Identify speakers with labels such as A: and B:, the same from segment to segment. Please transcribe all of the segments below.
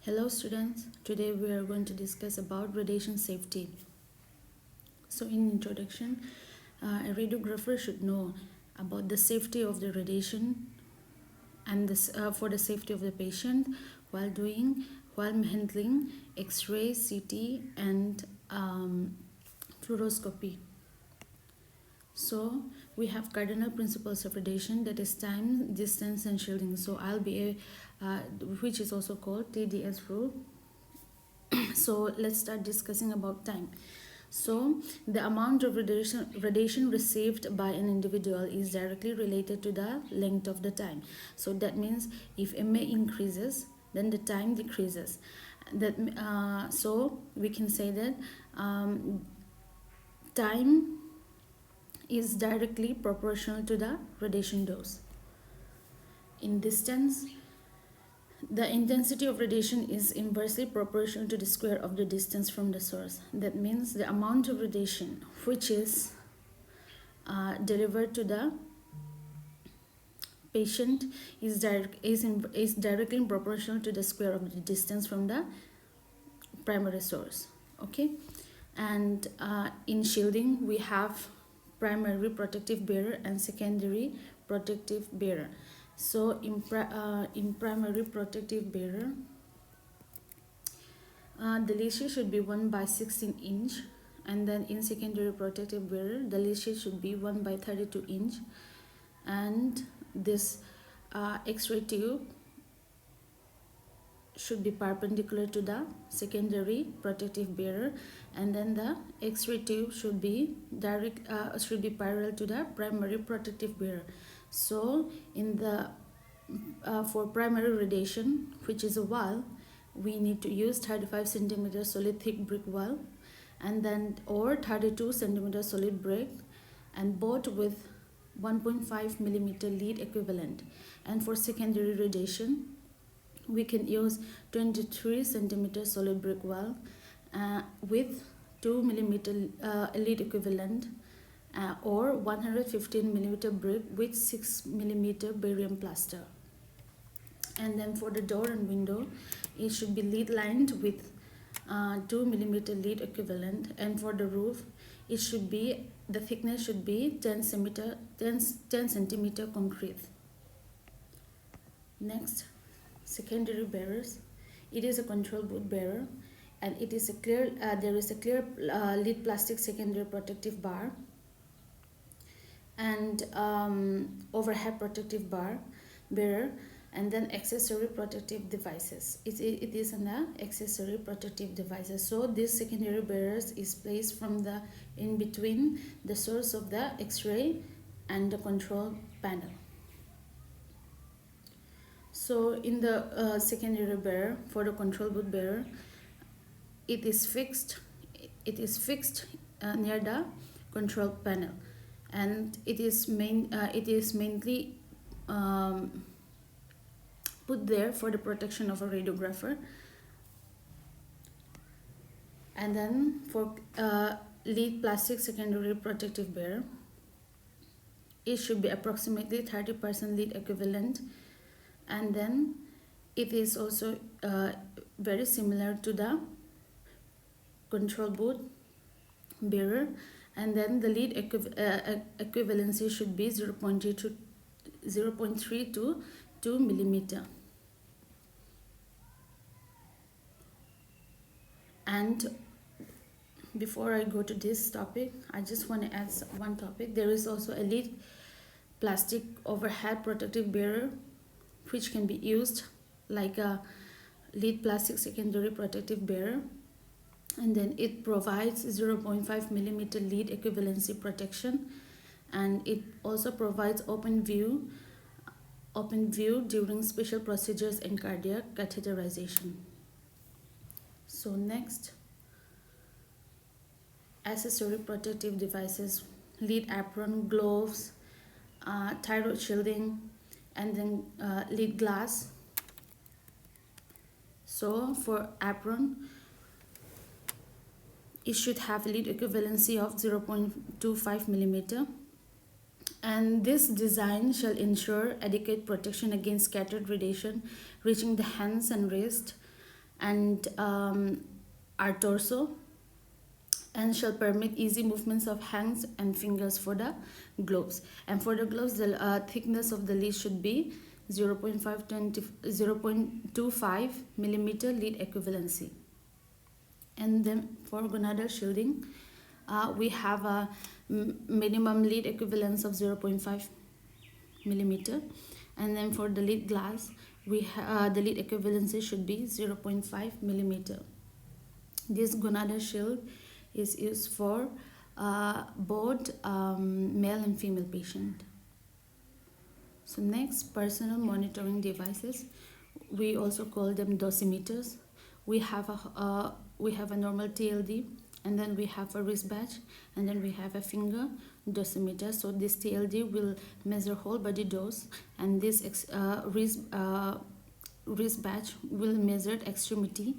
A: Hello students, today we are going to discuss about radiation safety. So in introduction, a radiographer should know about the safety of the radiation and this for the safety of the patient while handling X-ray, CT and fluoroscopy. So we have cardinal principles of radiation, that is time, distance and shielding. So which is also called TDS rule. So let's start discussing about time. So the amount of radiation received by an individual is directly related to the length of the time. So that means if MA increases, then the time decreases. So we can say that time is directly proportional to the radiation dose. In distance, the intensity of radiation is inversely proportional to the square of the distance from the source. That means the amount of radiation which is delivered to the patient is directly proportional to the square of the distance from the primary source. Okay, and in shielding we have primary protective barrier and secondary protective barrier. So in primary protective barrier, the lead sheet should be 1/16 inch, and then in secondary protective barrier the lead sheet should be 1/32 inch, and this X-ray tube should be perpendicular to the secondary protective barrier, and then the X-ray tube should be parallel to the primary protective barrier. So in the for primary radiation, which is a wall, we need to use 35 centimeter solid thick brick wall, and then or 32 centimeter solid brick, and both with 1.5 millimeter lead equivalent. And for secondary radiation, we can use 23 centimeter solid brick wall with 2 millimeter lead equivalent, or 115 millimeter brick with 6 millimeter barium plaster. And then for the door and window, it should be lead lined with 2 millimeter lead equivalent, and for the roof, it should be the thickness should be 10 centimeter concrete. Next, secondary barriers. It is a control boot barrier, and it is a clear there is a clear lead plastic secondary protective bar and overhead protective barrier, and then accessory protective devices. It is an accessory protective devices. So this secondary barriers is placed in between the source of the X-ray and the control panel. So in the secondary barrier, for the control boot barrier, it is fixed near the control panel, and it is mainly put there for the protection of a radiographer. And then for lead plastic secondary protective barrier, it should be approximately 30% lead equivalent, and then it is also very similar to the control boot barrier, and then the lead equivalency should be 0.3 to 2 millimeter. And before I go to this topic, I just want to add one topic. There is also a lead plastic overhead protective barrier, which can be used like a lead plastic secondary protective barrier, and then it provides 0.5 millimeter lead equivalency protection, and it also provides open view during special procedures and cardiac catheterization. So next, accessory protective devices: lead apron, gloves, thyroid shielding, and then lead glass. So for apron, it should have lead equivalency of 0.25 millimeter, and this design shall ensure adequate protection against scattered radiation reaching the hands and wrist, and our torso, and shall permit easy movements of hands and fingers for the gloves. And for the gloves, the thickness of the lead should be 0.25 millimeter lead equivalency. And then for gonadal shielding, we have a minimum lead equivalence of 0.5 millimeter, and then for the lead glass, the lead equivalency should be 0.5 millimeter. This gonadal shield is used for both male and female patient. So next, personal monitoring devices. We also call them dosimeters. We have a normal TLD, and then we have a wristband, and then we have a finger dosimeter. So this TLD will measure whole body dose, and this wristband will measure extremity,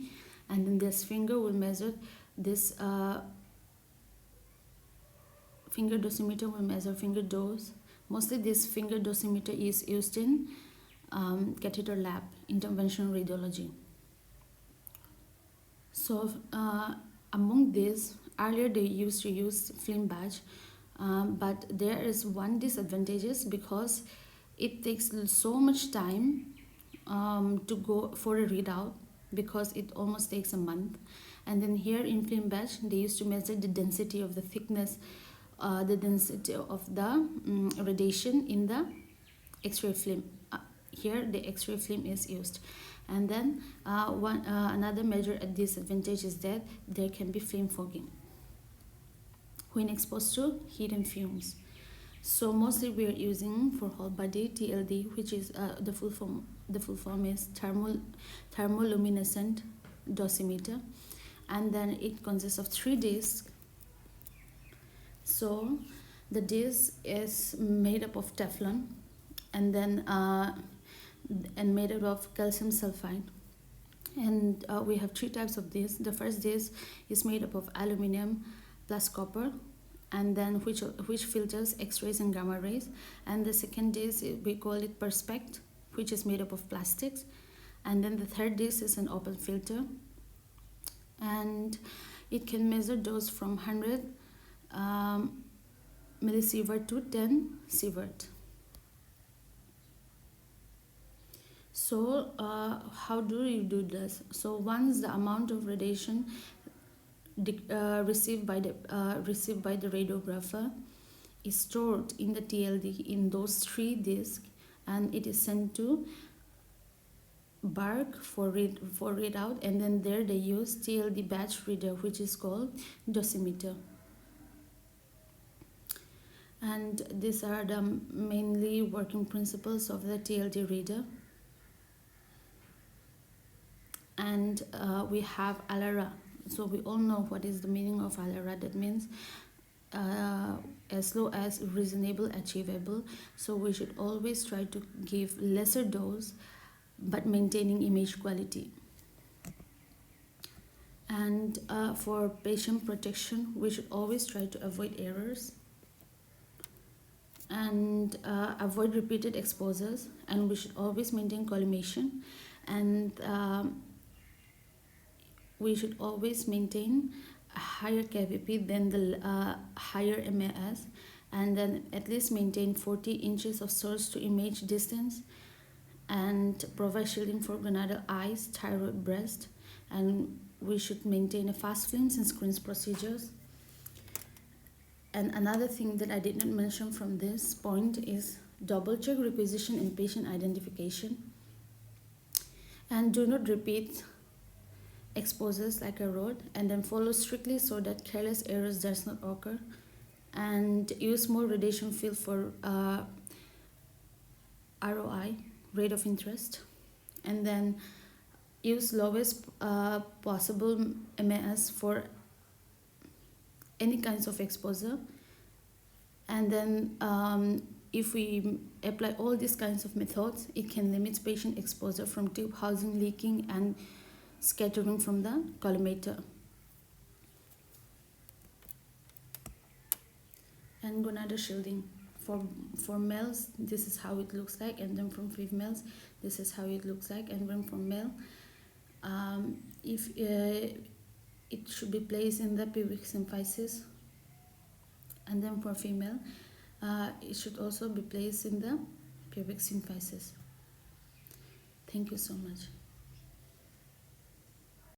A: and then this finger will measure this finger dosimeter will measure finger dose. Mostly this finger dosimeter is used in catheter lab, interventional radiology. So among these, earlier they used to use film badge, but there is one disadvantage because it takes so much time to go for a readout, because it almost takes a month. And then here in film badge, they used to measure the density of the thickness, the density of the radiation in the X-ray film. Here the X-ray film is used. And then another major disadvantage is that there can be flame fogging when exposed to heat and fumes. So mostly we are using for whole body TLD, which is the full form is thermoluminescent dosimeter, and then it consists of 3 discs. So the disc is made up of Teflon, and then made up of calcium sulfide. And we have 3 types of this. The first disc is made up of aluminum plus copper, and then which filters X-rays and gamma rays. And the second disc, we call it Perspect, which is made up of plastics. And then the third disc is an open filter, and it can measure dose from 100 millisievert to 10 sievert. So how do you do this? So once the amount of radiation received by the radiographer is stored in the TLD in those 3 discs, and it is sent to Bark for readout, and then there they use TLD batch reader, which is called dosimeter. And these are the mainly working principles of the TLD reader. And we have ALARA. So we all know what is the meaning of ALARA. That means as low as reasonable achievable. So we should always try to give lesser dose but maintaining image quality. And for patient protection, we should always try to avoid errors and avoid repeated exposures, and we should always maintain collimation, and we should always maintain a higher KVP than the higher MAS, and then at least maintain 40 inches of source to image distance, and provide shielding for gonadal eyes, thyroid, breast, and we should maintain a fast films and screens procedures. And another thing that I did not mention from this point is double check requisition and patient identification, and do not repeat exposures like I wrote, and then follow strictly so that careless errors does not occur, and use more radiation field for ROI, rate of interest, and then use lowest possible MAS for any kinds of exposure. And then if we apply all these kinds of methods, it can limit patient exposure from tube housing leaking and scattering from the collimator. And gonadal shielding. For males, this is how it looks like, and then from females, this is how it looks like, and then from male, If it should be placed in the pubic symphysis, and then for female, it should also be placed in the pubic symphysis. Thank you so much.